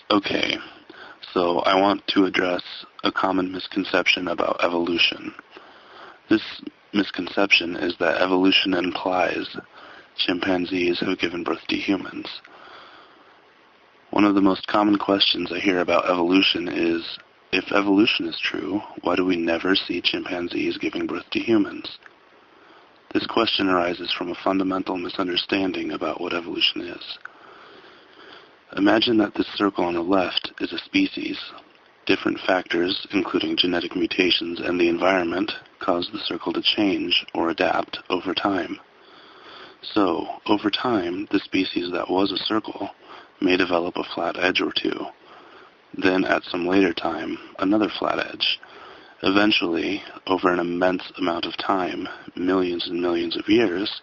Okay, so I want to address a common misconception about evolution. This misconception is that evolution implies chimpanzees have given birth to humans. One of the most common questions I hear about evolution is, if evolution is true, why do we never see chimpanzees giving birth to humans? This question arises from a fundamental misunderstanding about what evolution is. Imagine that this circle on the left is a species. Different factors, including genetic mutations and the environment, cause the circle to change or adapt over time. So, over time, the species that was a circle may develop a flat edge or two. Then, at some later time, another flat edge. Eventually, over an immense amount of time, millions and millions of years,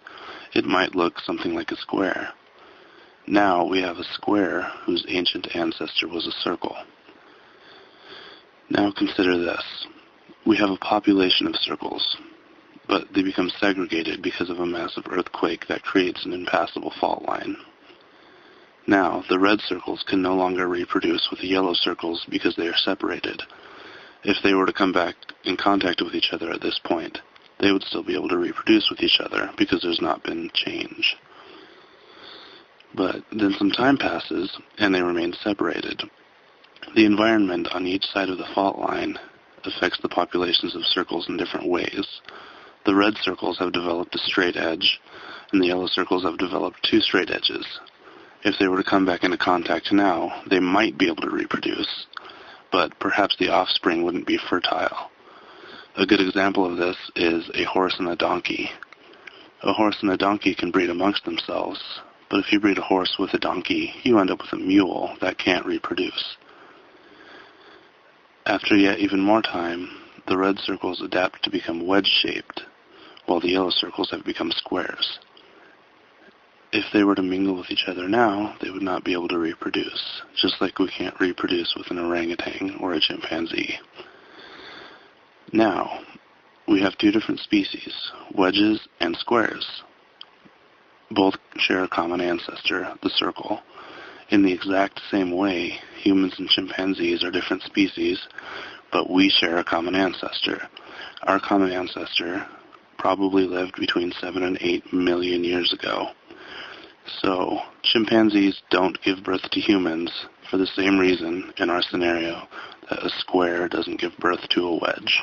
it might look something like a square. Now we have a square whose ancient ancestor was a circle. Now consider this. We have a population of circles, but they become segregated because of a massive earthquake that creates an impassable fault line. Now, the red circles can no longer reproduce with the yellow circles because they are separated. If they were to come back in contact with each other at this point, they would still be able to reproduce with each other because there's not been change. But then some time passes, and they remain separated. The environment on each side of the fault line affects the populations of circles in different ways. The red circles have developed a straight edge, and the yellow circles have developed two straight edges. If they were to come back into contact now, they might be able to reproduce, but perhaps the offspring wouldn't be fertile. A good example of this is a horse and a donkey. A horse and a donkey can breed amongst themselves, but if you breed a horse with a donkey, you end up with a mule that can't reproduce. After yet even more time, the red circles adapt to become wedge-shaped, while the yellow circles have become squares. If they were to mingle with each other now, they would not be able to reproduce, just like we can't reproduce with an orangutan or a chimpanzee. Now, we have two different species, wedges and squares. Both share a common ancestor, the circle. In the exact same way, humans and chimpanzees are different species, but we share a common ancestor. Our common ancestor probably lived between 7 and 8 million years ago. So, chimpanzees don't give birth to humans for the same reason in our scenario that a square doesn't give birth to a wedge.